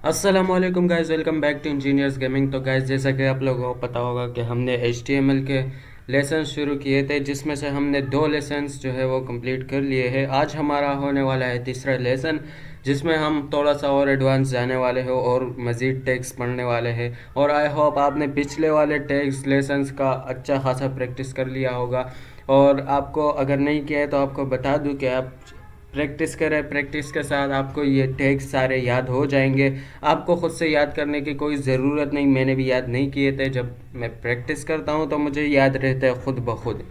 अस्सलाम वालेकुम guys, welcome back to engineers gaming. तो गाइस, जैसा कि आप लोगों को पता होगा कि हमने HTML के लेसन शुरू किए थे, जिसमें से हमने 2 लेसन्स जो है वो कंप्लीट कर लिए हैं। आज हमारा होने वाला है तीसरा लेसन, जिसमें हम थोड़ा सा और एडवांस जाने वाले हैं और मज़ीद टैग्स पढ़ने वाले हैं। और आई होप आपने पिछले वाले टैग्स लेसन्स का अच्छा खासा प्रैक्टिस कर लिया होगा। और आपको अगर नहीं किया है तो आपको बता दूं कि आप प्रैक्टिस करें। प्रैक्टिस के साथ आपको ये टेक्स्ट सारे याद हो जाएंगे। आपको ख़ुद से याद करने की कोई ज़रूरत नहीं, मैंने भी याद नहीं किए थे। जब मैं प्रैक्टिस करता हूँ तो मुझे याद रहता है खुद ब खुद।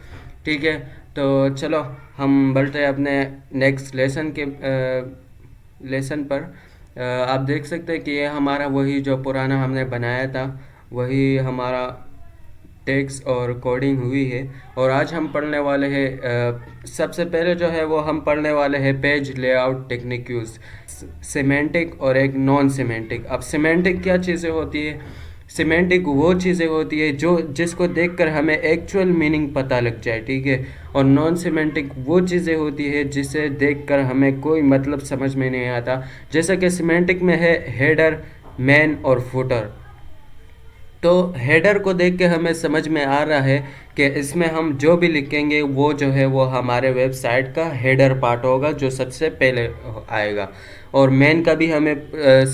ठीक है, तो चलो हम बढ़ते हैं अपने नेक्स्ट लेसन पर। आप देख सकते हैं कि ये हमारा वही जो पुराना हमने बनाया था, वही हमारा टेक्स्ट और कोडिंग हुई है। और आज हम पढ़ने वाले हैं, सबसे पहले जो है वो हम पढ़ने वाले हैं page layout technique use, semantic और एक नॉन सिमेंटिक। अब सिमेंटिक क्या चीज़ें होती है? सिमेंटिक वो चीज़ें होती है जो जिसको देखकर हमें एक्चुअल मीनिंग पता लग जाए, ठीक है। और नॉन सिमेंटिक वो चीज़ें होती है जिसे देखकर हमें कोई मतलब समझ में नहीं आता। जैसा कि सिमेंटिक में है हेडर, मैन और फुटर। तो हेडर को देख के हमें समझ में आ रहा है कि इसमें हम जो भी लिखेंगे वो जो है वो हमारे वेबसाइट का हेडर पार्ट होगा, जो सबसे पहले आएगा। और मेन का भी हमें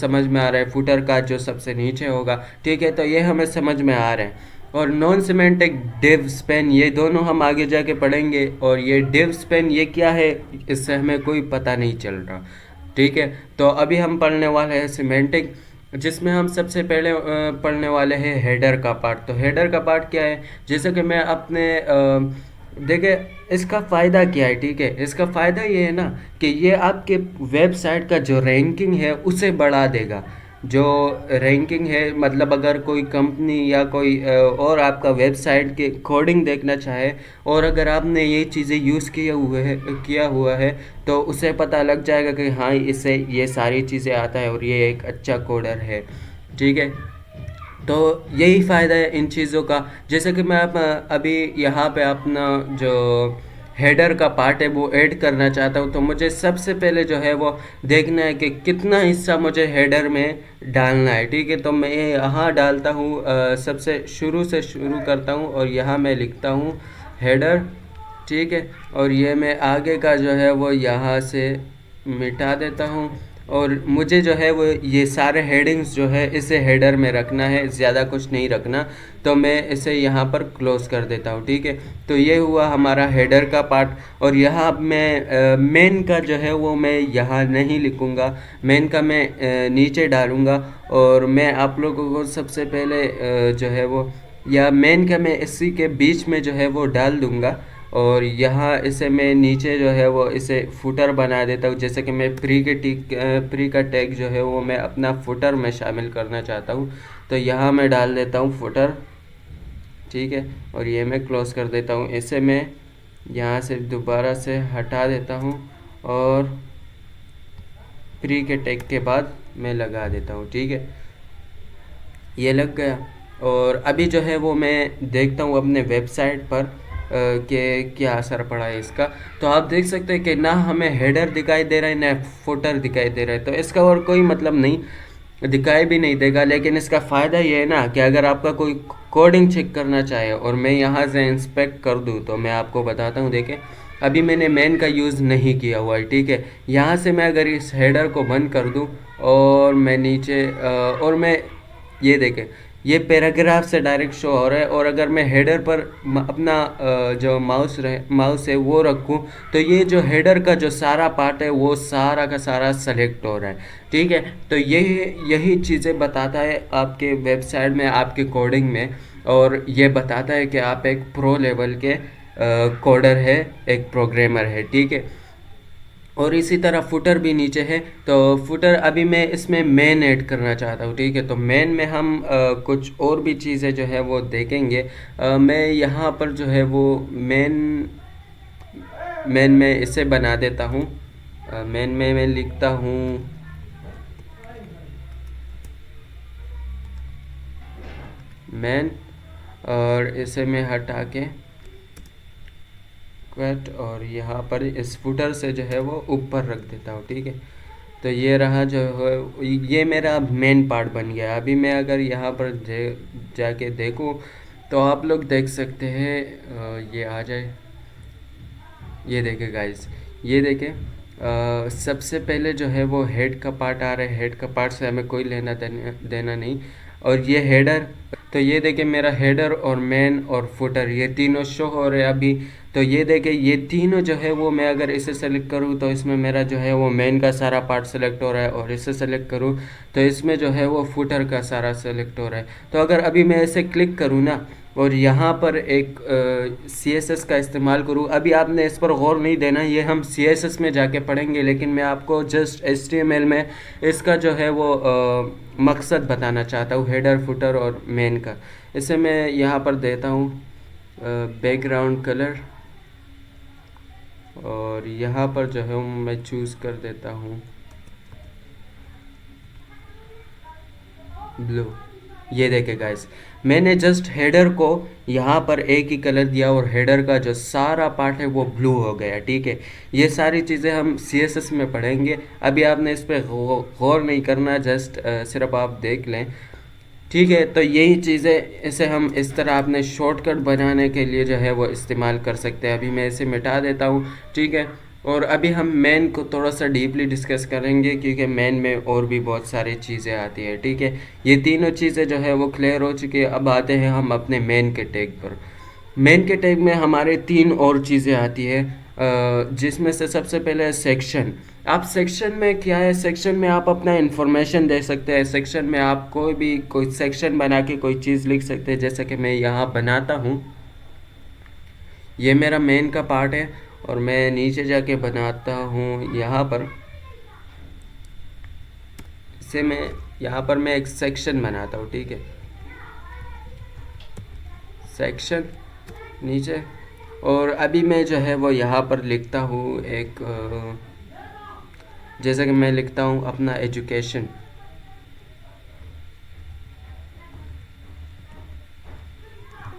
समझ में आ रहा है, फुटर का जो सबसे नीचे होगा, ठीक है। तो ये हमें समझ में आ रहे हैं। और नॉन सिमेंटिक डिव स्पेन, ये दोनों हम आगे जाके पढ़ेंगे। और ये डिव स्पेन ये क्या है, इससे हमें कोई पता नहीं चल रहा, ठीक है। तो अभी हम पढ़ने वाले हैं सिमेंटिक, जिसमें हम सबसे पहले पढ़ने वाले हैं हेडर का पार्ट। तो हेडर का पार्ट क्या है? जैसे कि मैं अपने देखे इसका फ़ायदा क्या है, ठीक है। इसका फ़ायदा ये है ना कि ये आपके वेबसाइट का जो रैंकिंग है उसे बढ़ा देगा। जो रैंकिंग है, मतलब अगर कोई कंपनी या कोई और आपका वेबसाइट के कोडिंग देखना चाहे, और अगर आपने ये चीज़ें यूज़ किया हुआ है तो उसे पता लग जाएगा कि हाँ, इससे ये सारी चीज़ें आता है और ये एक अच्छा कोडर है, ठीक है। तो यही फ़ायदा है इन चीज़ों का। जैसे कि मैं अभी यहाँ पे अपना जो हेडर का पार्ट है वो ऐड करना चाहता हूँ, तो मुझे सबसे पहले जो है वो देखना है कि कितना हिस्सा मुझे हेडर में डालना है, ठीक है। तो मैं ये यहाँ डालता हूँ, सबसे शुरू से शुरू करता हूँ और यहाँ मैं लिखता हूँ हेडर, ठीक है। और ये मैं आगे का जो है वो यहाँ से मिटा देता हूँ। और मुझे जो है वो ये सारे हेडिंग्स जो है इसे हेडर में रखना है, ज़्यादा कुछ नहीं रखना। तो मैं इसे यहाँ पर क्लोज कर देता हूँ, ठीक है। तो ये हुआ हमारा हेडर का पार्ट। और यहाँ अब मैं मेन का जो है वो मैं यहाँ नहीं लिखूँगा, मेन का मैं नीचे डालूँगा। और मैं आप लोगों को सबसे पहले जो है वो, या मेन का मैं इसी के बीच में जो है वो डाल दूँगा। और यहाँ इसे मैं नीचे जो है वो इसे फुटर बना देता हूँ। जैसे कि मैं प्री का टैग जो है वो मैं अपना फुटर में शामिल करना चाहता हूँ, तो यहाँ मैं डाल देता हूँ फुटर, ठीक है। और ये मैं क्लोज कर देता हूँ। इसे मैं यहाँ से दोबारा से हटा देता हूँ और प्री के टैग के बाद मैं लगा देता हूँ, ठीक है। ये लग गया। और अभी जो है वो मैं देखता हूँ अपने वेबसाइट पर कि क्या असर पड़ा है इसका। तो आप देख सकते हैं कि ना हमें हेडर दिखाई दे रहा है ना फुटर दिखाई दे रहा है। तो इसका और कोई मतलब नहीं, दिखाई भी नहीं देगा। लेकिन इसका फ़ायदा ये है ना कि अगर आपका कोई कोडिंग चेक करना चाहे और मैं यहाँ से इंस्पेक्ट कर दूँ, तो मैं आपको बताता हूँ। देखें, अभी मैंने मेन का यूज़ नहीं किया हुआ है, ठीक है। यहाँ से मैं अगर इस हेडर को बंद कर दूँ और मैं नीचे और मैं ये देखें, ये पैराग्राफ से डायरेक्ट शो हो रहा है। और अगर मैं हेडर पर अपना जो माउस है वो रखूँ, तो ये जो हेडर का जो सारा पार्ट है वो सारा का सारा सेलेक्ट हो रहा है, ठीक है। तो यही चीज़ें बताता है आपके वेबसाइट में, आपके कोडिंग में। और ये बताता है कि आप एक प्रो लेवल के कोडर है, एक प्रोग्रामर है, ठीक है। और इसी तरह फुटर भी नीचे है। तो फुटर अभी मैं इसमें मेन ऐड करना चाहता हूँ, ठीक है। तो मेन में हम कुछ और भी चीज़ें जो है वो देखेंगे। मैं यहाँ पर जो है वो मेन मेन में इसे बना देता हूँ। मेन में मैं लिखता हूँ मेन, और इसे मैं हटा के कट, और यहाँ पर इस फुटर से जो है वो ऊपर रख देता हूँ, ठीक है। तो ये रहा जो है, ये मेरा मेन पार्ट बन गया। अभी मैं अगर यहाँ पर जाके देखूँ तो आप लोग देख सकते हैं, ये आ जाए, ये देखे गाइस, ये देखे, सबसे पहले जो है वो हेड का पार्ट आ रहा है। हेड का पार्ट से हमें कोई लेना देना नहीं। और ये हेडर, तो ये देखे मेरा हेडर और मेन और फुटर ये तीनों शो हो रहे हैं अभी। तो ये देखे ये तीनों जो है वो, मैं अगर इसे सेलेक्ट करूँ तो इसमें मेरा जो है वो मेन का सारा पार्ट सेलेक्ट हो रहा है, और इसे सेलेक्ट करूँ तो इसमें जो है वो फुटर का सारा सेलेक्ट हो रहा है। तो अगर अभी मैं इसे क्लिक करूँ ना और यहाँ पर एक CSS का इस्तेमाल करूँ, अभी आपने इस पर गौर नहीं देना, ये हम CSS में जाके पढ़ेंगे, लेकिन मैं आपको जस्ट HTML में इसका जो है वो मकसद बताना चाहता हूँ, हेडर फुटर और मेन का। इसे मैं यहाँ पर देता हूँ बैकग्राउंड कलर, और यहाँ पर जो है मैं चूज़ कर देता हूँ ब्लू। ये देखे गाइस, मैंने जस्ट हेडर को यहाँ पर एक ही कलर दिया और हेडर का जो सारा पार्ट है वो ब्लू हो गया। ठीक है, ये सारी चीज़ें हम CSS में पढ़ेंगे, अभी आपने इस पर गौर नहीं करना, जस्ट सिर्फ आप देख लें। ठीक है, तो यही चीज़ें इसे हम इस तरह अपने शॉर्टकट बनाने के लिए जो है वो इस्तेमाल कर सकते हैं। अभी मैं इसे मिटा देता हूँ। ठीक है, और अभी हम मेन को थोड़ा सा डीपली डिस्कस करेंगे, क्योंकि मेन में और भी बहुत सारी चीज़ें आती है। ठीक है, ये तीनों चीज़ें जो है वो क्लियर हो चुकी है। अब आते हैं हम अपने मेन के टैग पर। मेन के टैग में हमारे तीन और चीज़ें आती है, जिसमें से सबसे पहले है सेक्शन। आप सेक्शन में क्या है, सेक्शन में आप अपना इन्फॉर्मेशन दे सकते हैं। सेक्शन में आप कोई सेक्शन बना के कोई चीज़ लिख सकते हैं, जैसे कि मैं यहाँ बनाता हूँ। ये मेरा मेन का पार्ट है और मैं नीचे जाके बनाता हूँ यहाँ पर, इसे मैं यहाँ पर मैं एक सेक्शन बनाता हूँ। ठीक है, सेक्शन नीचे, और अभी मैं जो है वो यहाँ पर लिखता हूँ एक जैसे कि मैं लिखता हूँ अपना एजुकेशन।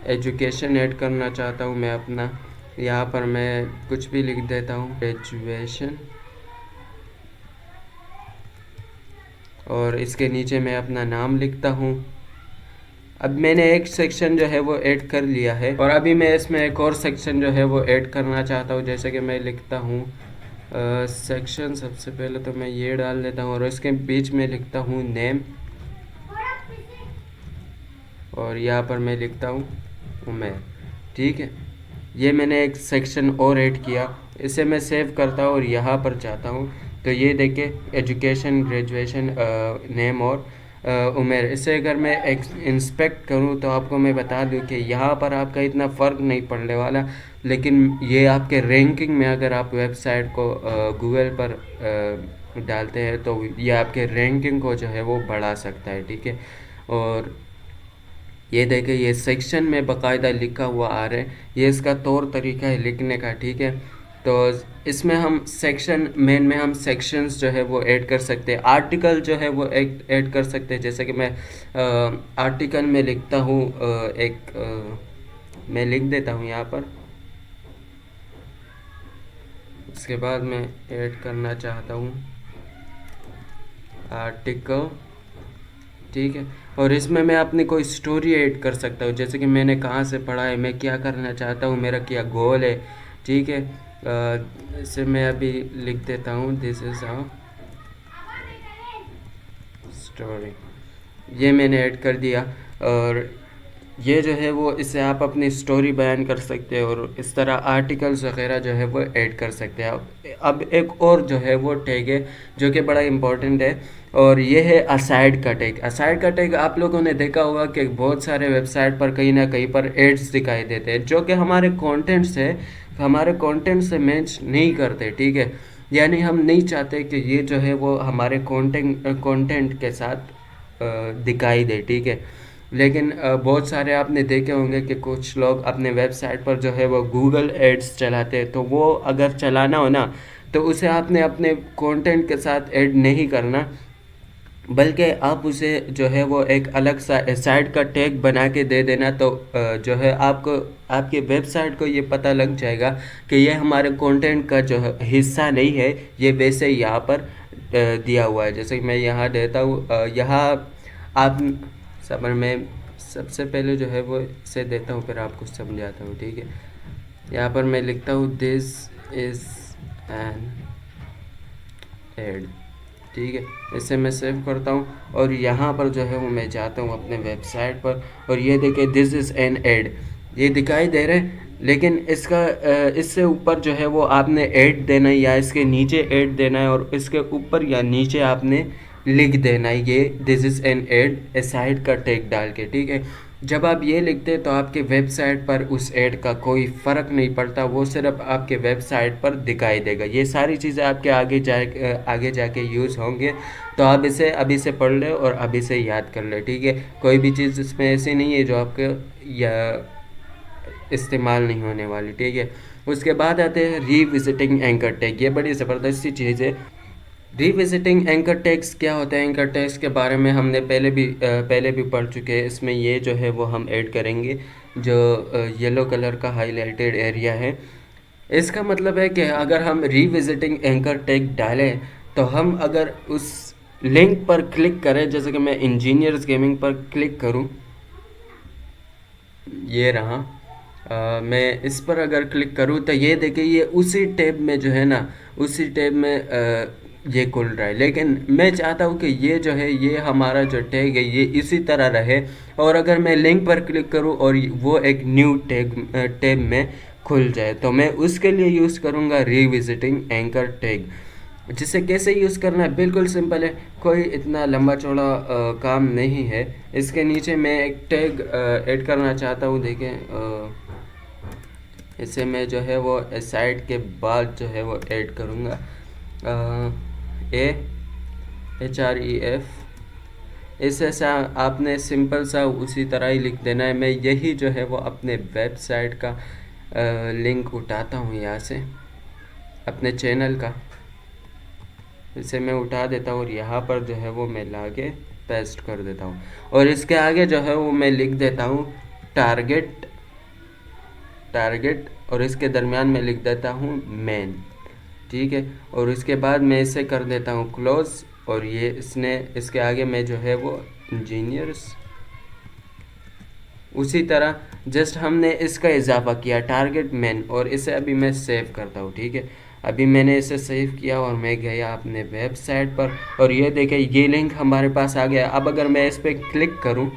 एजुकेशन ऐड करना चाहता हूँ मैं अपना, यहाँ पर मैं कुछ भी लिख देता हूँ ग्रेजुएशन, और इसके नीचे मैं अपना नाम लिखता हूँ। अब मैंने एक सेक्शन जो है वो ऐड कर लिया है, और अभी मैं इसमें एक और सेक्शन जो है वो ऐड करना चाहता हूँ। जैसे कि मैं लिखता हूँ सेक्शन, सबसे पहले तो मैं ये डाल देता हूँ, और इसके बीच में लिखता हूँ नेम, और यहाँ पर मैं लिखता हूँ उमेर। ठीक है, ये मैंने एक सेक्शन और ऐड किया। इसे मैं सेव करता हूँ और यहाँ पर जाता हूँ, तो ये देखिए एजुकेशन, ग्रेजुएशन, नेम और उमेर। इसे अगर मैं इंस्पेक्ट करूँ तो आपको मैं बता दूँ कि यहाँ पर आपका इतना फ़र्क नहीं पड़ने वाला, लेकिन ये आपके रैंकिंग में, अगर आप वेबसाइट को गूगल पर डालते हैं तो ये आपके रैंकिंग को जो है वो बढ़ा सकता है। ठीक है, और ये देखिए ये सेक्शन में बाकायदा लिखा हुआ आ रहा है, ये इसका तौर तरीका है लिखने का। ठीक है, तो इसमें हम सेक्शन, मेन में हम सेक्शंस जो है वो ऐड कर सकते हैं। आर्टिकल जो है वो ऐड कर सकते हैं, जैसे कि मैं आर्टिकल में लिखता हूँ मैं लिख देता हूँ यहाँ पर, उसके बाद मैं ऐड करना चाहता हूँ आर्टिकल। ठीक है, और इसमें मैं अपनी कोई स्टोरी ऐड कर सकता हूँ, जैसे कि मैंने कहाँ से पढ़ा है, मैं क्या करना चाहता हूँ, मेरा क्या गोल है। ठीक है, इसे मैं अभी लिख देता हूँ दिस इज़ अ स्टोरी, ये मैंने ऐड कर दिया। और ये जो है वो, इससे आप अपनी स्टोरी बयान कर सकते हैं, और इस तरह आर्टिकल्स वगैरह जो है वो ऐड कर सकते हैं। अब एक और जो है वो टैग है जो कि बड़ा इम्पोर्टेंट है, और ये है असाइड का टैग। असाइड का टैग आप लोगों ने देखा होगा कि बहुत सारे वेबसाइट पर कहीं ना कहीं पर एड्स दिखाई देते हैं जो कि हमारे कंटेंट से मैच नहीं करते। ठीक है, यानी हम नहीं चाहते कि ये जो है वो हमारे कंटेंट के साथ दिखाई दे। ठीक है, लेकिन बहुत सारे आपने देखे होंगे कि कुछ लोग अपने वेबसाइट पर जो है वो गूगल एड्स चलाते हैं, तो वो अगर चलाना हो ना तो उसे आपने अपने कंटेंट के साथ ऐड नहीं करना, बल्कि आप उसे जो है वो एक अलग सा साइट का टैग बना के दे देना। तो जो है आपको, आपके वेबसाइट को ये पता लग जाएगा कि ये हमारे कंटेंट का जो हिस्सा नहीं है, ये वैसे ही यहाँ पर दिया हुआ है। जैसे कि मैं यहाँ देता हूँ, यहाँ आप समझ में, सबसे पहले जो है वो इसे देता हूँ, फिर आपको समझाता हूँ, ठीक है। यहाँ पर मैं लिखता हूँ दिस इज़ एन एड, ठीक है। इसे मैं सेव करता हूँ और यहाँ पर जो है वो मैं जाता हूँ अपने वेबसाइट पर, और ये देखिए दिस इज़ एन एड, ये दिखाई दे रहा है। लेकिन इसका इससे ऊपर जो है वो आपने ऐड देना है, या इसके नीचे ऐड देना है, और इसके ऊपर या नीचे आपने लिख देना है ये this is an add aside का टैग डाल के, ठीक है। जब आप ये लिखते हैं तो आपके वेबसाइट पर उस ऐड का कोई फ़र्क नहीं पड़ता, वो सिर्फ आपके वेबसाइट पर दिखाई देगा। ये सारी चीज़ें आपके आगे जाके यूज़ होंगे, तो आप इसे अभी से पढ़ लें और अभी से याद कर लें, ठीक है। कोई भी चीज़ इसमें ऐसी नहीं है जो आपके या इस्तेमाल नहीं होने वाली, ठीक है। उसके बाद आते हैं रीविजिटिंग एंकर टैग। ये बड़ी ज़बरदस्त सी चीज़ है। रीविजिटिंग एंकर टैग्स क्या होता है? एंकर टैग्स के बारे में हमने पहले भी पढ़ चुके हैं। इसमें ये जो है वो हम ऐड करेंगे, जो येलो कलर का हाईलाइटेड एरिया है। इसका मतलब है कि अगर हम रीविजिटिंग एंकर टैग डालें, तो हम अगर उस लिंक पर क्लिक करें, जैसे कि मैं इंजीनियर्स गेमिंग पर क्लिक करूं, ये रहा, मैं इस पर अगर क्लिक करूँ तो ये देखिए ये उसी टैब में जो है ना, उसी टैब में ये खुल रहा है। लेकिन मैं चाहता हूँ कि ये जो है ये हमारा जो टैग है ये इसी तरह रहे, और अगर मैं लिंक पर क्लिक करूँ और वो एक न्यू टैब में खुल जाए, तो मैं उसके लिए यूज़ करूँगा रीविजिटिंग एंकर टैग। जिसे कैसे यूज़ करना है, बिल्कुल सिंपल है, कोई इतना लंबा चौड़ा काम नहीं है। इसके नीचे मैं एक टैग ऐड करना चाहता हूँ, देखें, इसे मैं जो है वो साइड के बाद जो है वो ऐड करूँगा, HREF। इसे आपने सिंपल सा उसी तरह ही लिख देना है। मैं यही जो है वो अपने वेबसाइट का लिंक उठाता हूँ यहाँ से, अपने चैनल का, इसे मैं उठा देता हूँ और यहाँ पर जो है वो मैं लाके पेस्ट कर देता हूँ, और इसके आगे जो है वो मैं लिख देता हूँ टारगेट, और इसके दरमियान में लिख देता हूँ मेन, ठीक है। और इसके बाद मैं इसे कर देता हूँ क्लोज, और ये इसके आगे मैं जो है वो इंजीनियर्स, उसी तरह जस्ट हमने इसका इजाफा किया टारगेट मेन, और इसे अभी मैं सेव करता हूँ, ठीक है। अभी मैंने इसे सेव किया और मैं गया अपने वेबसाइट पर, और ये देखें ये लिंक हमारे पास आ गया। अब अगर मैं इस पर क्लिक करूँ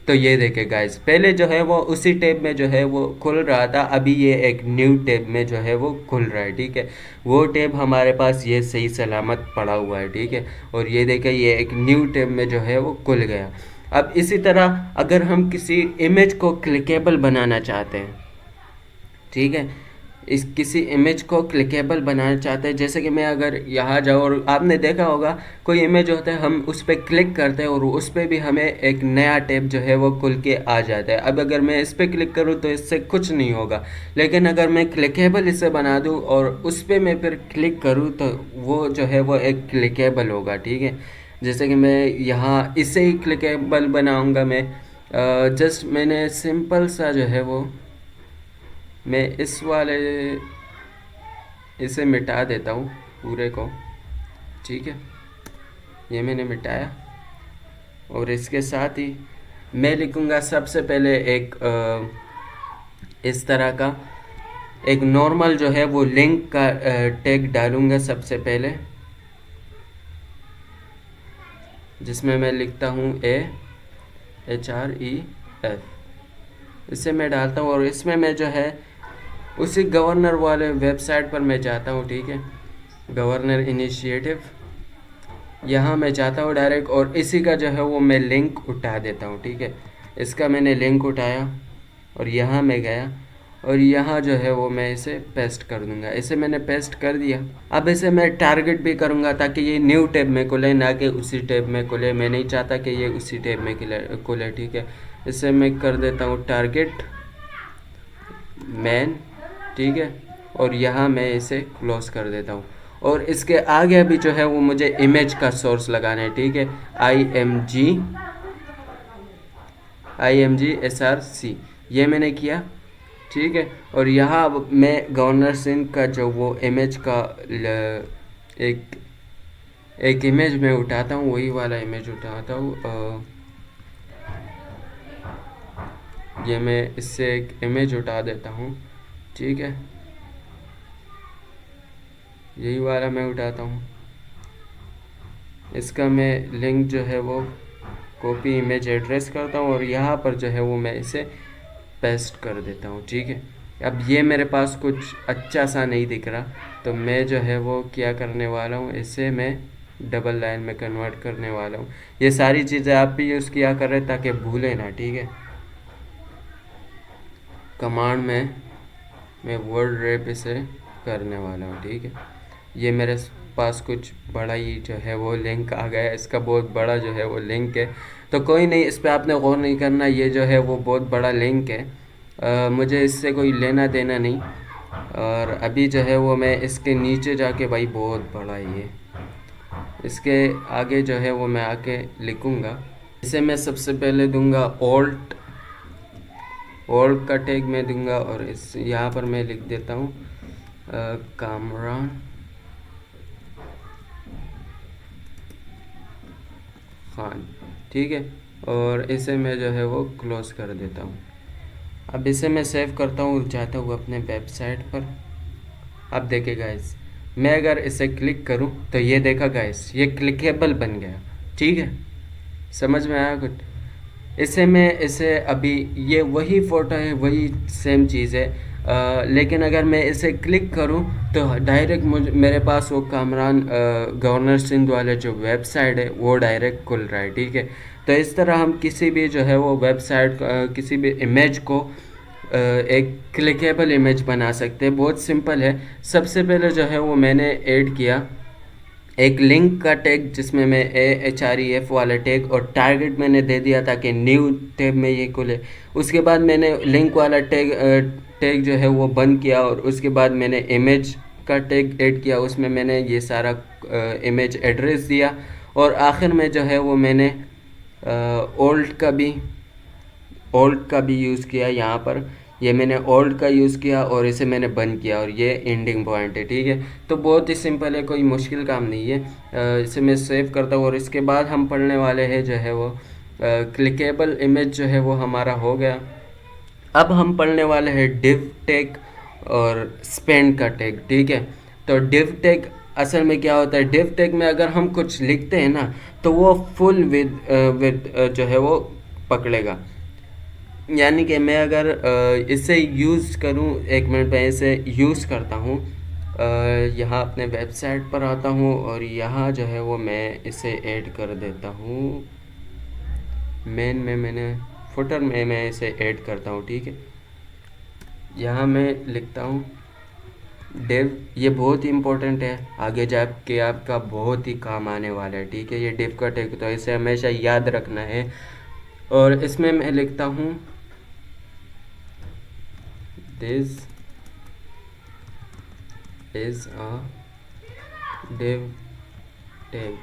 तो ये देखें गाइस, पहले जो है वो उसी टैब में जो है वो खुल रहा था, अभी ये एक न्यू टैब में जो है वो खुल रहा है, ठीक है। वो टैब हमारे पास ये सही सलामत पड़ा हुआ है, ठीक है। और ये देखें ये एक न्यू टैब में जो है वो खुल गया। अब इसी तरह अगर हम किसी इमेज को क्लिकेबल बनाना चाहते हैं, ठीक है, इस किसी इमेज को क्लिकेबल बनाना चाहते हैं, जैसे कि मैं अगर यहाँ जाऊँ, और आपने देखा होगा कोई इमेज होता है, हम उस पर क्लिक करते हैं और उस पर भी हमें एक नया टैब जो है वो खुल के आ जाता है। अब अगर मैं इस पर क्लिक करूँ तो इससे कुछ नहीं होगा, लेकिन अगर मैं क्लिकेबल इसे बना दूँ और उस पर मैं फिर क्लिक करूँ तो वो जो है वो एक क्लिकेबल होगा, ठीक है। जैसे कि मैं यहाँ इसे ही क्लिकेबल बनाऊँगा, मैं जस्ट मैंने सिंपल सा जो है वो मैं इस वाले इसे मिटा देता हूँ पूरे को, ठीक है। ये मैंने मिटाया, और इसके साथ ही मैं लिखूँगा सबसे पहले एक इस तरह का एक नॉर्मल जो है वो लिंक का टैग डालूँगा सबसे पहले, जिसमें मैं लिखता हूँ HREF। इसे मैं डालता हूँ और इसमें मैं जो है उसी गवर्नर वाले वेबसाइट पर मैं जाता हूँ, ठीक है, गवर्नर इनिशिएटिव, यहाँ मैं जाता हूँ डायरेक्ट, और इसी का जो है वो मैं लिंक उठा देता हूँ, ठीक है। इसका मैंने लिंक उठाया और यहाँ मैं गया, और यहाँ जो है वो मैं इसे पेस्ट कर दूँगा। इसे मैंने पेस्ट कर दिया। अब इसे मैं टारगेट भी करूँगा ताकि ये न्यू टैब में खुले, ना कि उसी टैब में खुले। मैं नहीं चाहता कि ये उसी टैब में खुले, ठीक है। इसे मैं कर देता हूँ टारगेट मैन, ठीक है, और यहाँ मैं इसे क्लोज कर देता हूँ। और इसके आगे अभी जो है वो मुझे इमेज का सोर्स लगाना है, ठीक है, IMG ये मैंने किया, ठीक है। और यहाँ अब मैं गवर्नर सिंह का जो वो इमेज का एक एक इमेज मैं उठाता हूँ, वही वाला इमेज उठाता हूँ। ये मैं इससे एक इमेज उठा देता हूँ, ठीक है। यही वाला मैं उठाता हूँ, इसका मैं लिंक जो है वो कॉपी इमेज एड्रेस करता हूँ और यहाँ पर जो है वो मैं इसे पेस्ट कर देता हूँ, ठीक है। अब ये मेरे पास कुछ अच्छा सा नहीं दिख रहा, तो मैं जो है वो क्या करने वाला हूँ, इसे मैं डबल लाइन में कन्वर्ट करने वाला हूँ। ये सारी चीज़ें आप भी यूज़ किया करें ताकि भूलें ना, ठीक है। कमांड में मैं वर्ड रैप इसे करने वाला हूँ, ठीक है। ये मेरे पास कुछ बड़ा ही जो है वो लिंक आ गया है, इसका बहुत बड़ा जो है वो लिंक है, तो कोई नहीं, इस पर आपने गौर नहीं करना। ये जो है वो बहुत बड़ा लिंक है, मुझे इससे कोई लेना देना नहीं। और अभी जो है वो मैं इसके नीचे जाके, भाई बहुत बड़ा है ये, इसके आगे जो है वो मैं आके लिखूँगा। इसे मैं सबसे पहले दूंगा ऑल्ट, ऑल्ट का टैग मैं दूंगा, और इस यहाँ पर मैं लिख देता हूँ कामरान खान, ठीक है। और इसे मैं जो है वो क्लोज कर देता हूँ। अब इसे मैं सेव करता हूँ, जाता हूँ अपने वेबसाइट पर। अब देखिए गाइस, मैं अगर इसे क्लिक करूँ तो ये देखा गाइस, ये क्लिकेबल बन गया, ठीक है। समझ में आया कुछ? इसे अभी ये वही फ़ोटो है, वही सेम चीज़ है, लेकिन अगर मैं इसे क्लिक करूं तो डायरेक्ट मेरे पास वो कामरान गवर्नर सिंध वाले जो वेबसाइट है वो डायरेक्ट खुल रहा है, ठीक है। तो इस तरह हम किसी भी जो है वो वेबसाइट, किसी भी इमेज को एक क्लिकेबल इमेज बना सकते हैं। बहुत सिंपल है। सबसे पहले जो है वो मैंने ऐड किया एक लिंक का टैग, जिसमें मैं AHREF वाला टैग और टारगेट मैंने दे दिया ताकि न्यू टैब में ये खुले। उसके बाद मैंने लिंक वाला टैग जो है वो बंद किया, और उसके बाद मैंने इमेज का टैग ऐड किया, उसमें मैंने ये सारा इमेज एड्रेस दिया, और आखिर में जो है वो मैंने ओल्ड का भी यूज़ किया यहाँ पर। ये मैंने ओल्ड का यूज़ किया और इसे मैंने बंद किया, और ये एंडिंग पॉइंट है, ठीक है। तो बहुत ही सिंपल है, कोई मुश्किल काम नहीं है। इसे मैं सेव करता हूँ, और इसके बाद हम पढ़ने वाले हैं जो है वो क्लिकेबल इमेज जो है वो हमारा हो गया। अब हम पढ़ने वाले हैं डिव टैग और स्पेंड का टैग, ठीक है। तो डिव टैग असल में क्या होता है, डिव टैग में अगर हम कुछ लिखते हैं ना, तो वो फुल विद जो है वो पकड़ेगा। यानी कि मैं अगर इसे यूज़ करूँ, एक मिनट में इसे यूज़ करता हूँ, यहाँ अपने वेबसाइट पर आता हूँ, और यहाँ जो है वो मैं इसे ऐड कर देता हूँ मेन में, मैंने फुटर में मैं इसे ऐड करता हूँ, ठीक है। यहाँ मैं लिखता हूँ डिव, ये बहुत ही इम्पोर्टेंट है, आगे जाके आपका बहुत ही काम आने वाला है, ठीक है। ये डिव का टैग, तो इसे हमेशा याद रखना है। और इसमें मैं लिखता हूँ this is a div tag,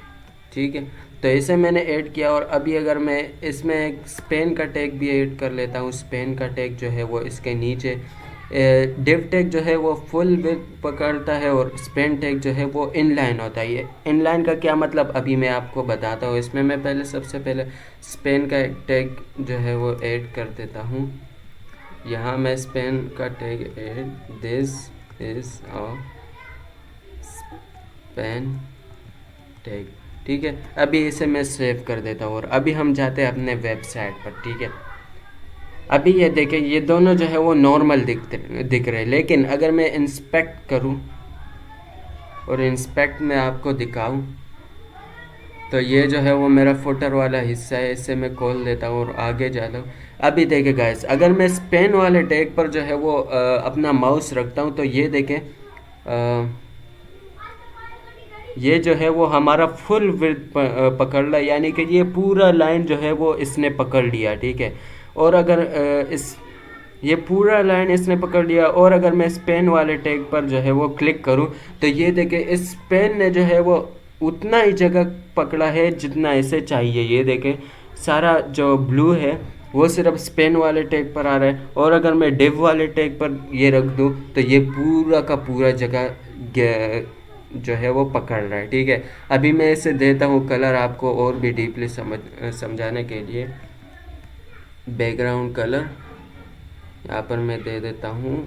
ठीक है। तो इसे मैंने ऐड किया, और अभी अगर मैं इसमें एक स्पेन का टैग भी ऐड कर लेता हूँ। स्पेन का टैग जो है वो इसके नीचे, डिव टैग जो है वो फुल विड्थ पकड़ता है, और स्पेन टैग जो है वो इनलाइन होता है। ये इनलाइन का क्या मतलब अभी मैं आपको बताता हूँ। इसमें मैं पहले सबसे पहले स्पेन का एक टैग जो है वो ऐड कर देता हूँ। यहाँ मैं स्पेन का tag add, this is a Spain tag, ठीक है। अभी इसे मैं सेव कर देता हूँ, और अभी हम जाते हैं अपने वेबसाइट पर, ठीक है। अभी ये देखें, ये दोनों जो है वो नॉर्मल दिख रहे हैं, लेकिन अगर मैं इंस्पेक्ट करूँ और इंस्पेक्ट में आपको दिखाऊँ, तो ये जो है वो मेरा फुटर वाला हिस्सा है। इसे मैं खोल देता हूँ और आगे जाता हूँ। अभी देखें गाइस, अगर मैं स्पेन वाले टैग पर जो है वो अपना माउस रखता हूँ, तो ये देखें, ये जो है वो हमारा फुल विड्थ पकड़ रहा है, यानी कि ये पूरा लाइन जो है वो इसने पकड़ लिया, ठीक है। और अगर इस ये पूरा लाइन इसने पकड़ लिया, और अगर मैं स्पेन वाले टैग पर जो है वो क्लिक करूं, तो ये देखें, इस पेन ने जो है वो उतना ही जगह पकड़ा है जितना इसे चाहिए। ये देखें, सारा जो ब्लू है वो सिर्फ स्पेन वाले टैग पर आ रहा है, और अगर मैं डिव वाले टैग पर ये रख दूं, तो ये पूरा का पूरा जगह जो है वो पकड़ रहा है। ठीक है, अभी मैं इसे देता हूँ कलर आपको और भी डीपली समझाने के लिए। बैकग्राउंड कलर यहाँ पर मैं दे देता हूँ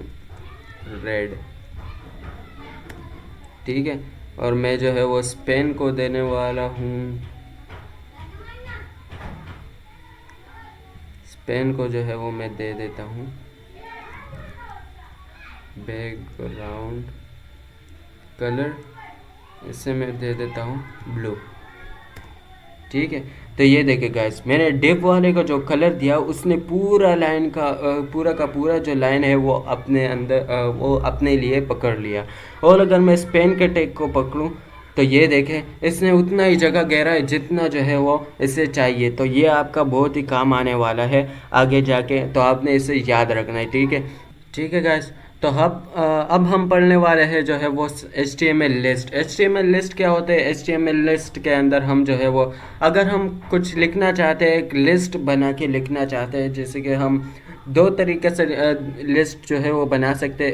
रेड। ठीक है, और मैं जो है वो स्पेन को देने वाला हूँ, स्पेन को जो है वो मैं दे देता हूँ बैकग्राउंड कलर, इसे मैं दे देता हूँ ब्लू। ठीक है, तो ये देखिए गाइस, मैंने डिप वाले को जो कलर दिया उसने पूरा लाइन का पूरा जो लाइन है वो अपने अंदर वो अपने लिए पकड़ लिया। और अगर मैं स्पेन के टेक को पकड़ूं तो ये देखें इसने उतना ही जगह घेरा है जितना जो है वो इसे चाहिए। तो ये आपका बहुत ही काम आने वाला है आगे जाके, तो आपने इसे याद रखना है। ठीक है, ठीक है गाइस, तो अब हम पढ़ने वाले हैं जो है वो HTML लिस्ट। HTML लिस्ट क्या होते हैं? HTML लिस्ट के अंदर हम जो है वो अगर हम कुछ लिखना चाहते हैं, एक लिस्ट बना के लिखना चाहते हैं, जैसे कि हम दो तरीके से लिस्ट जो है वो बना सकते हैं।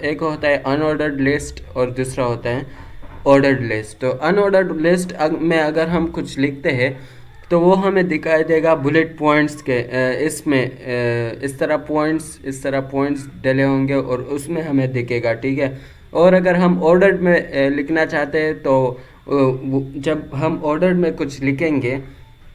एक होता है अनऑर्डर्ड लिस्ट और दूसरा होता है ऑर्डर्ड लिस्ट। तो अनऑर्डर्ड लिस्ट में अगर हम कुछ लिखते हैं तो वो हमें दिखाई देगा बुलेट पॉइंट्स के इसमें इस तरह पॉइंट्स डले होंगे और उसमें हमें दिखेगा। ठीक है, और अगर हम ऑर्डर में लिखना चाहते हैं तो जब हम ऑर्डर में कुछ लिखेंगे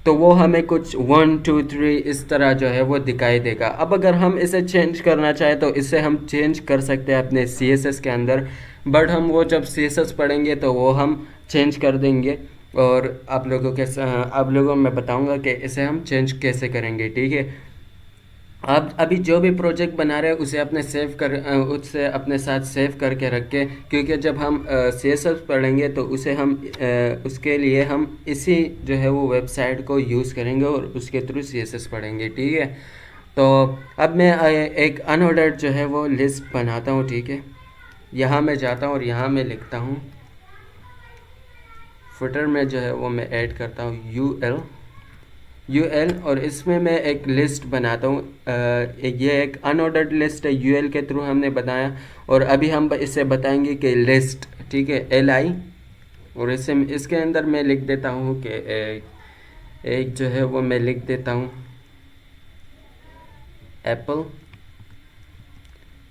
तो वो हमें कुछ 1 2 3 इस तरह जो है वो दिखाई देगा। अब अगर हम इसे चेंज करना चाहें तो इसे हम चेंज कर सकते हैं अपने CSS के अंदर, बट हम वो जब CSS पढ़ेंगे तो वो हम चेंज कर देंगे और आप लोगों में बताऊंगा कि इसे हम चेंज कैसे करेंगे। ठीक है, आप अभी जो भी प्रोजेक्ट बना रहे हैं उसे अपने साथ सेव करके रखें, क्योंकि जब हम CSS पढ़ेंगे तो उसके लिए हम इसी जो है वो वेबसाइट को यूज़ करेंगे और उसके थ्रू CSS पढ़ेंगे। ठीक है, तो अब मैं एक अनऑर्डर्ड जो है वो लिस्ट बनाता हूँ। ठीक है, यहाँ मैं जाता हूँ और यहाँ मैं लिखता हूँ फुटर में जो है वो मैं ऐड करता हूँ यूएल और इसमें मैं एक लिस्ट बनाता हूँ। ये एक अनऑर्डर्ड लिस्ट है, यूएल के थ्रू हमने बनाया और अभी हम इसे बताएंगे कि लिस्ट। ठीक है, LI, और इसके अंदर मैं लिख देता हूँ कि एक जो है वो मैं लिख देता हूँ एप्पल।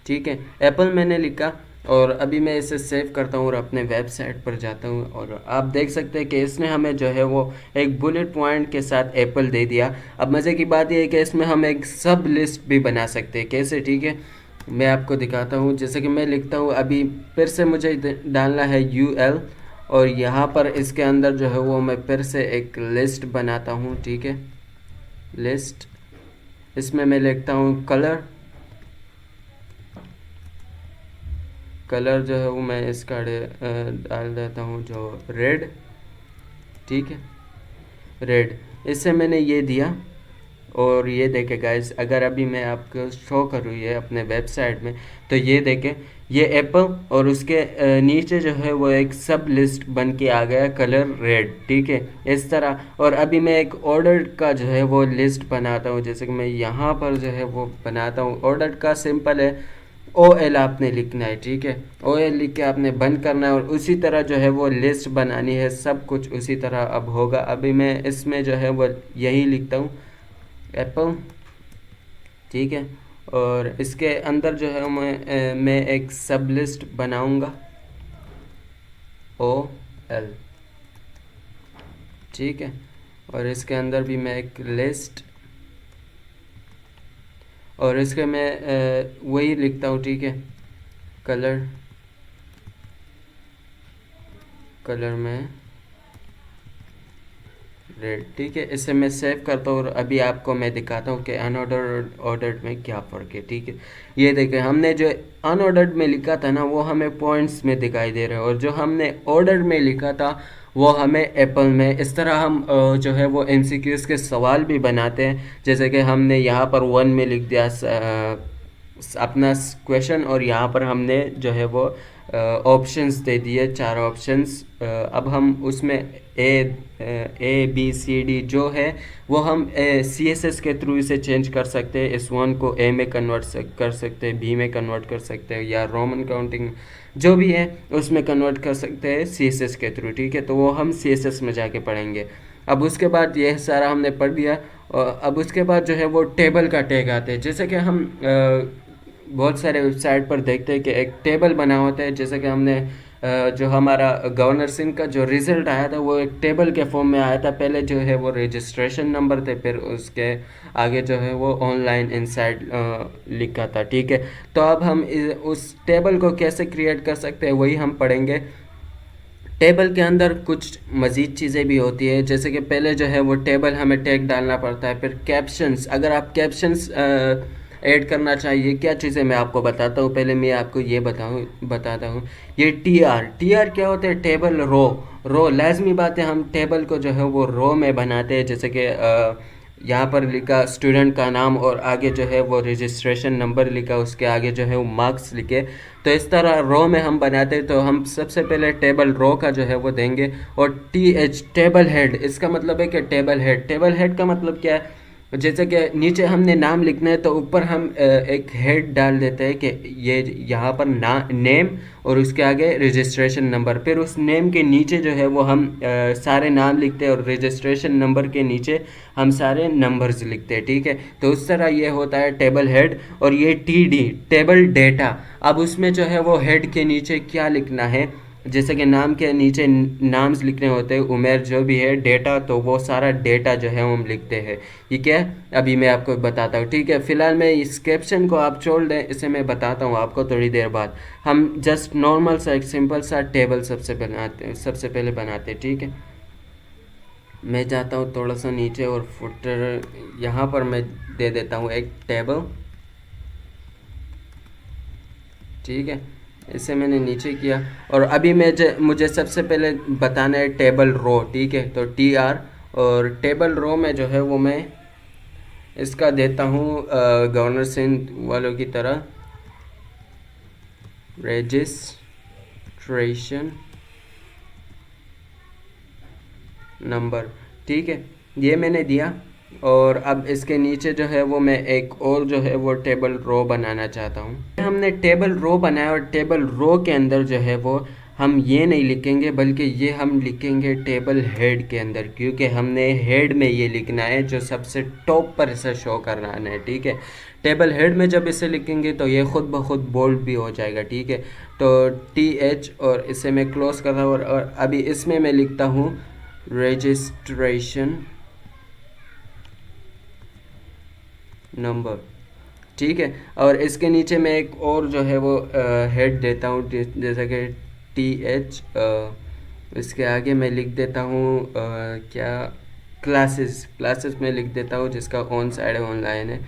ठीक है, एप्पल मैंने लिखा और अभी मैं इसे सेव करता हूँ और अपने वेबसाइट पर जाता हूँ और आप देख सकते हैं कि इसने हमें जो है वो एक बुलेट पॉइंट के साथ एप्पल दे दिया। अब मज़े की बात यह है कि इसमें हम एक सब लिस्ट भी बना सकते हैं। कैसे? ठीक है, मैं आपको दिखाता हूँ। जैसे कि मैं लिखता हूँ, अभी फिर से मुझे डालना है UL और यहाँ पर इसके अंदर जो है वो मैं फिर से एक लिस्ट बनाता हूँ। ठीक है, लिस्ट, इसमें मैं लिखता हूँ कलर जो है वो मैं इसका डाल देता हूँ जो रेड। ठीक है, रेड, इससे मैंने ये दिया और ये देखे गाइस, अगर अभी मैं आपको शो करूँ ये अपने वेबसाइट में तो ये देखें ये एप्पल और उसके नीचे जो है वो एक सब लिस्ट बन के आ गया कलर रेड। ठीक है, इस तरह। और अभी मैं एक ऑर्डर का जो है वो लिस्ट बनाता हूँ, जैसे कि मैं यहाँ पर जो है वो बनाता हूँ। ऑर्डर का सिंपल है, OL आपने लिखना है। ठीक है, OL लिख के आपने बंद करना है और उसी तरह जो है वो लिस्ट बनानी है, सब कुछ उसी तरह अब होगा। अभी मैं इसमें जो है वो यही लिखता हूँ एप्पल। ठीक है, और इसके अंदर जो है मैं एक सब लिस्ट बनाऊंगा OL। ठीक है, और इसके अंदर भी मैं एक लिस्ट और इसके मैं वही लिखता हूँ। ठीक है, कलर में रेड। ठीक है, इसे मैं सेव करता हूँ और अभी आपको मैं दिखाता हूँ कि अनऑर्डर्ड ऑर्डर्ड में क्या फ़र्क है। ठीक है, ये देखें, हमने जो अनऑर्डर्ड में लिखा था ना वो हमें पॉइंट्स में दिखाई दे रहा है और जो हमने ऑर्डर में लिखा था वो हमें एप्पल में। इस तरह हम जो है वो MCQs के सवाल भी बनाते हैं, जैसे कि हमने यहाँ पर 1 में लिख दिया अपना क्वेश्चन और यहाँ पर हमने जो है वो ऑप्शंस दे दिए, 4 ऑप्शंस। अब हम उसमें A B C D जो है वो हम CSS के थ्रू इसे चेंज कर सकते हैं। इस वन को A में कन्वर्ट कर सकते हैं, B में कन्वर्ट कर सकते हैं, या रोमन काउंटिंग जो भी है उसमें कन्वर्ट कर सकते हैं CSS के थ्रू, ठीक है। तो वो हम CSS में जाके पढ़ेंगे। अब उसके बाद यह सारा हमने पढ़ लिया, और अब उसके बाद जो है वो टेबल का टैग आते हैं। जैसे कि हम बहुत सारे वेबसाइट पर देखते हैं कि एक टेबल बना होता है। जैसे कि हमने जो हमारा गवर्नर सिंह का जो रिज़ल्ट आया था वो एक टेबल के फॉर्म में आया था। पहले जो है वो रजिस्ट्रेशन नंबर थे, फिर उसके आगे जो है वो ऑनलाइन इनसाइड लिखा था, ठीक है। तो अब हम उस टेबल को कैसे क्रिएट कर सकते हैं वही हम पढ़ेंगे। टेबल के अंदर कुछ मज़ीद चीज़ें भी होती है, जैसे कि पहले जो है वो टेबल हमें टैग डालना पड़ता है। फिर कैप्शंस, अगर आप कैप्शंस ऐड करना चाहिए, क्या चीज़ें मैं आपको बताता हूँ। पहले मैं आपको ये बताता हूँ। ये टी आर क्या होता है? टेबल रो लाजमी बात है, हम टेबल को जो है वो रो में बनाते हैं। जैसे कि यहाँ पर लिखा स्टूडेंट का नाम और आगे जो है वो रजिस्ट्रेशन नंबर लिखा, उसके आगे जो है वो मार्क्स लिखे। तो इस तरह रो में हम बनाते हैं। तो हम सबसे पहले टेबल रो का जो है वो देंगे। और TH टेबल हेड, इसका मतलब है कि टेबल हेड का मतलब क्या है? जैसे कि नीचे हमने नाम लिखना है तो ऊपर हम एक हेड डाल देते हैं कि ये यहाँ पर नेम और उसके आगे रजिस्ट्रेशन नंबर। फिर उस नेम के नीचे जो है वो हम सारे नाम लिखते हैं और रजिस्ट्रेशन नंबर के नीचे हम सारे नंबर्स लिखते हैं, ठीक है। तो उस तरह ये होता है टेबल हेड। और ये TD टेबल डेटा, अब उसमें जो है वो हेड के नीचे क्या लिखना है, जैसे कि नाम के नीचे नाम्स लिखने होते हैं, उमेर जो भी है, डेटा, तो वो सारा डेटा जो है हम लिखते हैं। ये क्या है अभी मैं आपको बताता हूँ, ठीक है। फिलहाल मैं इस कैप्शन को आप छोड़ दें, इसे मैं बताता हूँ आपको थोड़ी देर बाद। हम जस्ट नॉर्मल सा एक सिंपल सा टेबल सबसे पहले बनाते हैं, ठीक है। मैं जाता हूँ थोड़ा सा नीचे और फुटर यहाँ पर मैं दे देता हूँ एक टेबल, ठीक है। इसे मैंने नीचे किया। और अभी मुझे सबसे पहले बताना है टेबल रो, ठीक है। तो TR, और टेबल रो में जो है वो मैं इसका देता हूँ गवर्नर सिंह वालों की तरह रजिस्ट्रेशन नंबर, ठीक है। ये मैंने दिया। और अब इसके नीचे जो है वो मैं एक और जो है वो टेबल रो बनाना चाहता हूँ। हमने टेबल रो बनाया और टेबल रो के अंदर जो है वो हम ये नहीं लिखेंगे, बल्कि ये हम लिखेंगे टेबल हेड के अंदर, क्योंकि हमने हेड में ये लिखना है जो सबसे टॉप पर इसे शो करना है, ठीक है। टेबल हेड में जब इसे लिखेंगे तो ये खुद ब खुद बोल्ड भी हो जाएगा, ठीक है। तो TH, और इसे मैं क्लोज कर रहा हूँ। और अभी इसमें मैं लिखता हूँ रजिस्ट्रेशन नंबर, ठीक है। और इसके नीचे मैं एक और जो है वो हेड देता हूँ, जैसा कि TH, इसके आगे मैं लिख देता हूँ क्या, क्लासेस में लिख देता हूँ, जिसका ऑन साइड है, ऑनलाइन है।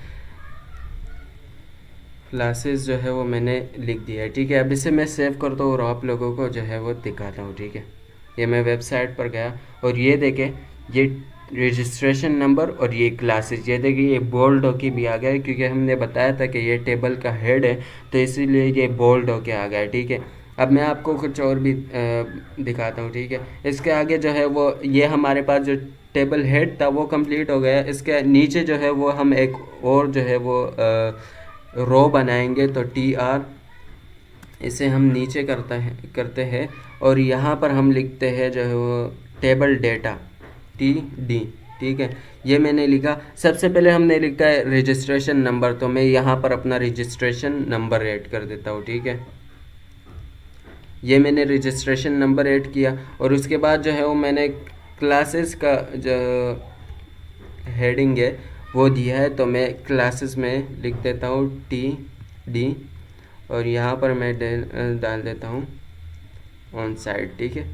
क्लासेस जो है वो मैंने लिख दिया है, ठीक है। अब इसे मैं सेव करता हूँ और आप लोगों को जो है वो दिखाता हूँ, ठीक है। ये मैं वेबसाइट पर गया और ये देखें, ये रजिस्ट्रेशन नंबर और ये क्लासेस, ये देखिए ये बोल्ड होके भी आ गया है, क्योंकि हमने बताया था कि ये टेबल का हेड है, तो इसीलिए ये बोल्ड होके आ गया है, ठीक है। अब मैं आपको कुछ और भी दिखाता हूँ, ठीक है। इसके आगे जो है वो ये हमारे पास जो टेबल हेड था वो कंप्लीट हो गया। इसके नीचे जो है वो हम एक और जो है वो रो बनाएंगे। तो TR, इसे हम नीचे करते हैं और यहाँ पर हम लिखते हैं जो है वो टेबल डेटा, TD, ठीक है। ये मैंने लिखा। सबसे पहले हमने लिखा है रजिस्ट्रेशन नंबर, तो मैं यहाँ पर अपना रजिस्ट्रेशन नंबर ऐड कर देता हूँ, ठीक है। ये मैंने रजिस्ट्रेशन नंबर ऐड किया और उसके बाद जो है वो मैंने क्लासेस का जो हेडिंग है वो दिया है। तो मैं क्लासेस में लिख देता हूँ TD, और यहाँ पर मैं डाल देता हूँ ऑन साइड, ठीक है।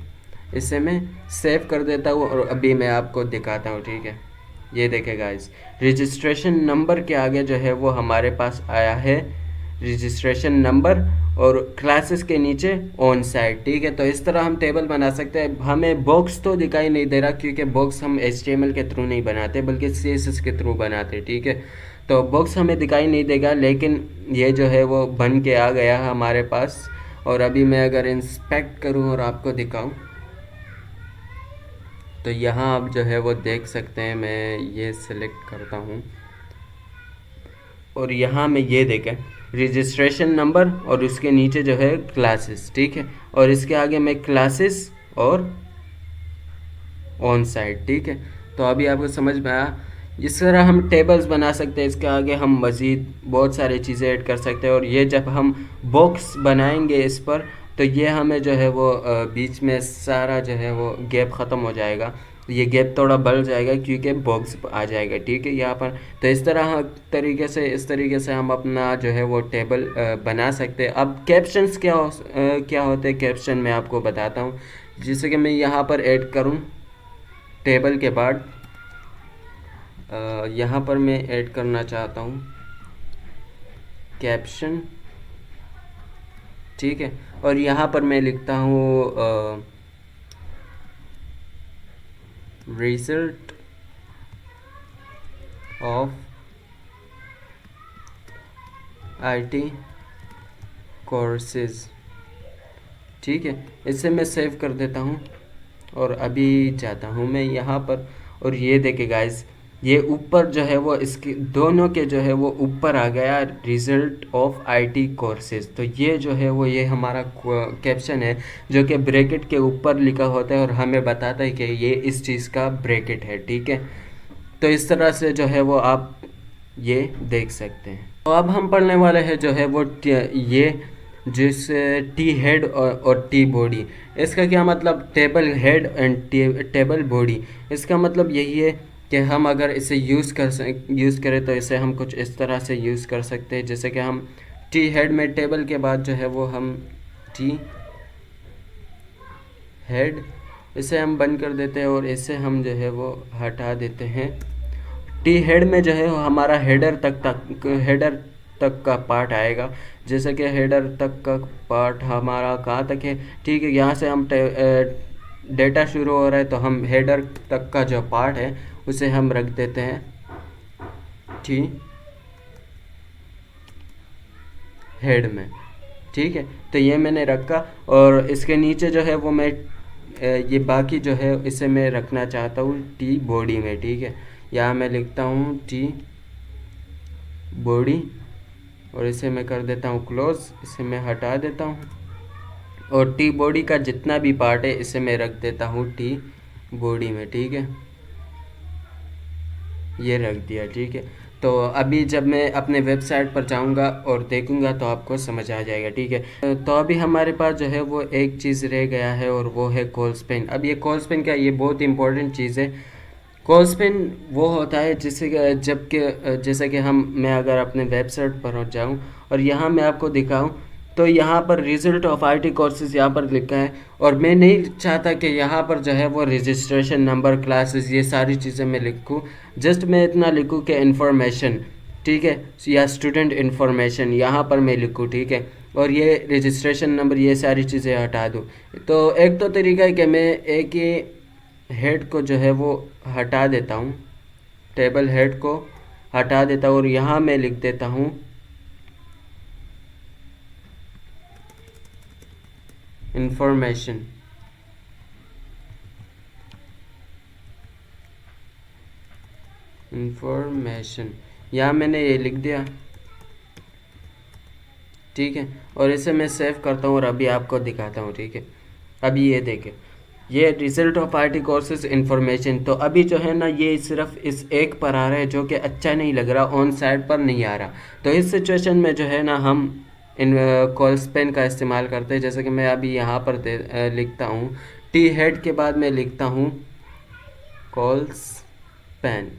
इसे मैं सेव कर देता हूँ और अभी मैं आपको दिखाता हूँ, ठीक है। ये देखें गाइस, रजिस्ट्रेशन नंबर के आगे जो है वो हमारे पास आया है रजिस्ट्रेशन नंबर और क्लासेस के नीचे ऑन साइड, ठीक है। तो इस तरह हम टेबल बना सकते हैं। हमें बॉक्स तो दिखाई नहीं दे रहा, क्योंकि बॉक्स हम HTML के थ्रू नहीं बनाते बल्कि CSS के थ्रू बनाते, ठीक है। तो बॉक्स हमें दिखाई नहीं देगा, लेकिन ये जो है वो बन के आ गया हमारे पास। और अभी मैं अगर इंस्पेक्ट करूं और आपको दिखाऊं तो यहाँ आप जो है वो देख सकते हैं। मैं ये सिलेक्ट करता हूँ और यहाँ में ये देखें रजिस्ट्रेशन नंबर और उसके नीचे जो है क्लासेस, ठीक है, और इसके आगे मैं क्लासेस और ऑन साइट, ठीक है। तो अभी आपको समझ में आया। इस तरह हम टेबल्स बना सकते हैं, इसके आगे हम मज़ीद बहुत सारी चीज़ें ऐड कर सकते हैं। और ये जब हम बॉक्स बनाएंगे इस पर तो ये हमें जो है वो बीच में सारा जो है वो गैप ख़त्म हो जाएगा, ये गैप थोड़ा बढ़ जाएगा क्योंकि बॉक्स आ जाएगा, ठीक है, यहाँ पर। तो इस तरीके से हम अपना जो है वो टेबल बना सकते हैं। अब कैप्शंस क्या होते हैं कैप्शन मैं आपको बताता हूँ। जैसे कि मैं यहाँ पर ऐड करूँ टेबल के बाद यहाँ पर मैं ऐड करना चाहता हूँ कैप्शन, ठीक है, और यहाँ पर मैं लिखता हूँ रिजल्ट ऑफ आईटी कोर्सेज, ठीक है। इसे मैं सेव कर देता हूँ और अभी जाता हूँ मैं यहाँ पर। और ये देखिए गाइस, ये ऊपर जो है वो इसके दोनों के जो है वो ऊपर आ गया रिजल्ट ऑफ आईटी कोर्सेज। तो ये जो है वो ये हमारा कैप्शन है जो कि ब्रैकेट के ऊपर लिखा होता है और हमें बताता है कि ये इस चीज़ का ब्रैकेट है, ठीक है। तो इस तरह से जो है वो आप ये देख सकते हैं। तो अब हम पढ़ने वाले हैं जो है वो ये जिस टी हेड और टी बॉडी, इसका क्या मतलब, table head and table body. इसका मतलब यही है कि हम अगर इसे यूज़ करें तो इसे हम कुछ इस तरह से यूज़ कर सकते हैं। जैसे कि हम टी हेड में टेबल के बाद जो है वो हम टी हेड इसे हम बंद कर देते हैं और इसे हम जो है वो हटा देते हैं। टी हेड में जो है हमारा हेडर तक का पार्ट आएगा। जैसे कि हेडर तक का पार्ट हमारा कहाँ तक है, ठीक है, यहाँ से हम डेटा शुरू हो रहा है तो हम हेडर तक का जो पार्ट है उसे हम रख देते हैं टी हेड में, ठीक है। तो ये मैंने रखा और इसके नीचे जो है वो मैं ये बाकी जो है इसे मैं रखना चाहता हूँ टी बॉडी में, ठीक है। यहाँ मैं लिखता हूँ टी बॉडी और इसे मैं कर देता हूँ क्लोज, इसे मैं हटा देता हूँ और टी बॉडी का जितना भी पार्ट है इसे मैं रख देता हूँ टी बॉडी में, ठीक है, ये रख दिया, ठीक है। तो अभी जब मैं अपने वेबसाइट पर जाऊंगा और देखूंगा तो आपको समझ आ जाएगा, ठीक है। तो अभी हमारे पास जो है वो एक चीज़ रह गया है और वो है कॉलस्पेन। अब ये कॉलस्पेन क्या, ये बहुत इंपॉर्टेंट चीज़ है। कॉलस्पेन वो होता है जिससे जैसे कि मैं अगर अपने वेबसाइट पर जाऊं और यहाँ मैं आपको दिखाऊं तो यहाँ पर रिजल्ट ऑफ आईटी कोर्सेज यहाँ पर लिखा है और मैं नहीं चाहता कि यहाँ पर जो है वो रजिस्ट्रेशन नंबर, क्लासेस, ये सारी चीज़ें मैं लिखूँ। जस्ट मैं इतना लिखूँ कि इन्फॉर्मेशन, ठीक है, या स्टूडेंट इन्फॉर्मेशन यहाँ पर मैं लिखूँ, ठीक है, और ये रजिस्ट्रेशन नंबर, ये सारी चीज़ें हटा दूँ। तो एक तो तरीका है कि मैं एक ही हेड को जो है वो हटा देता हूँ, टेबल हेड को हटा देता हूँ और यहाँ मैं लिख देता हूँ इंफॉर्मेशन, यहाँ मैंने ये लिख दिया, ठीक है, और इसे मैं सेव करता हूँ और अभी आपको दिखाता हूँ, ठीक है। अभी ये देखें, ये result of IT courses information. तो अभी जो है ना ये सिर्फ इस एक पर आ रहा है जो कि अच्छा नहीं लग रहा, ऑन साइड पर नहीं आ रहा। तो इस सिचुएशन में जो है ना हम इन कॉलस्पेन का इस्तेमाल करते हैं। जैसे कि मैं अभी यहाँ पर लिखता हूँ टी हेड के बाद मैं लिखता हूँ कॉलस्पेन,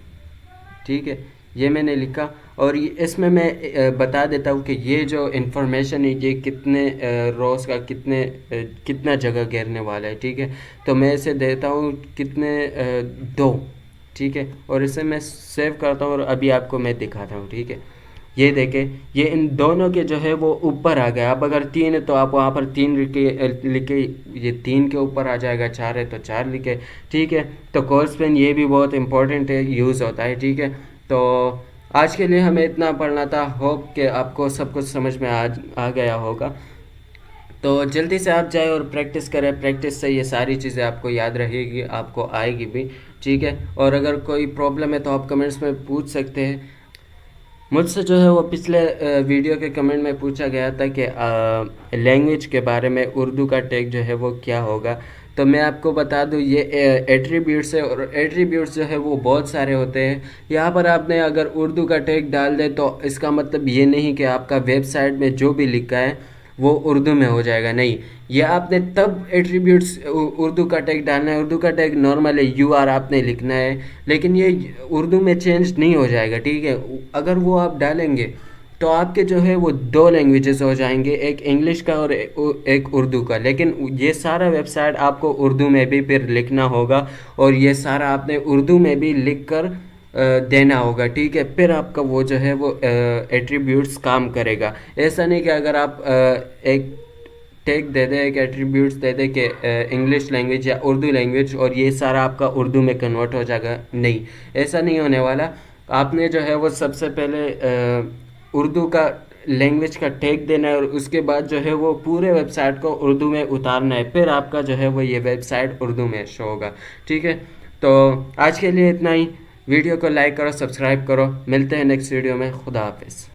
ठीक है, ये मैंने लिखा और इसमें मैं बता देता हूँ कि ये जो इन्फॉर्मेशन है ये कितने रोज़ का कितना जगह घेरने वाला है, ठीक है। तो मैं इसे देता हूँ कितने 2, ठीक है, और इसे मैं सेव करता हूँ और अभी आपको मैं दिखाता हूँ, ठीक है। ये देखें, ये इन दोनों के जो है वो ऊपर आ गया। अब अगर 3 है तो आप वहाँ पर 3 लिखे, ये 3 के ऊपर आ जाएगा। 4 है तो 4 लिखे, ठीक है। तो कॉलस्पेन ये भी बहुत इंपॉर्टेंट है, यूज़ होता है, ठीक है। तो आज के लिए हमें इतना पढ़ना था। होप कि आपको सब कुछ समझ में आ गया होगा। तो जल्दी से आप जाए और प्रैक्टिस करें। प्रैक्टिस से ये सारी चीज़ें आपको याद रहेगी, आपको आएगी भी। ठीक है, और अगर कोई प्रॉब्लम है तो आप कमेंट्स में पूछ सकते हैं मुझसे। जो है वो पिछले वीडियो के कमेंट में पूछा गया था कि लैंग्वेज के बारे में उर्दू का टैग जो है वो क्या होगा। तो मैं आपको बता दूं, ये एट्रीब्यूट्स है, और एट्रीब्यूट्स जो है वो बहुत सारे होते हैं। यहाँ पर आपने अगर उर्दू का टैग डाल दे तो इसका मतलब ये नहीं कि आपका वेबसाइट में जो भी लिखा है वो उर्दू में हो जाएगा, नहीं। ये आपने तब एट्रीब्यूट्स उर्दू का टैग डालना है। उर्दू का टैग नॉर्मल है, यू आर आपने लिखना है, लेकिन ये उर्दू में चेंज नहीं हो जाएगा। ठीक है, अगर वो आप डालेंगे तो आपके जो है वो दो लैंग्वेजेस हो जाएंगे, एक इंग्लिश का और एक उर्दू का। लेकिन ये सारा वेबसाइट आपको उर्दू में भी फिर लिखना होगा, और ये सारा आपने उर्दू में भी लिख कर देना होगा। ठीक है, फिर आपका वो जो है वो एट्रीब्यूट्स काम करेगा। ऐसा नहीं कि अगर आप एक टैग दे दे, एक एट्रीब्यूट्स दे दे कि इंग्लिश लैंग्वेज या उर्दू लैंग्वेज, और ये सारा आपका उर्दू में कन्वर्ट हो जाएगा, नहीं, ऐसा नहीं होने वाला। आपने जो है वो सबसे पहले उर्दू का लैंग्वेज का टैग देना है, और उसके बाद जो है वो पूरे वेबसाइट को उर्दू में उतारना है, फिर आपका जो है वो ये वेबसाइट उर्दू में शो होगा। ठीक है, तो आज के लिए इतना ही। वीडियो को लाइक करो, सब्सक्राइब करो। मिलते हैं नेक्स्ट वीडियो में। खुदा हाफिज़।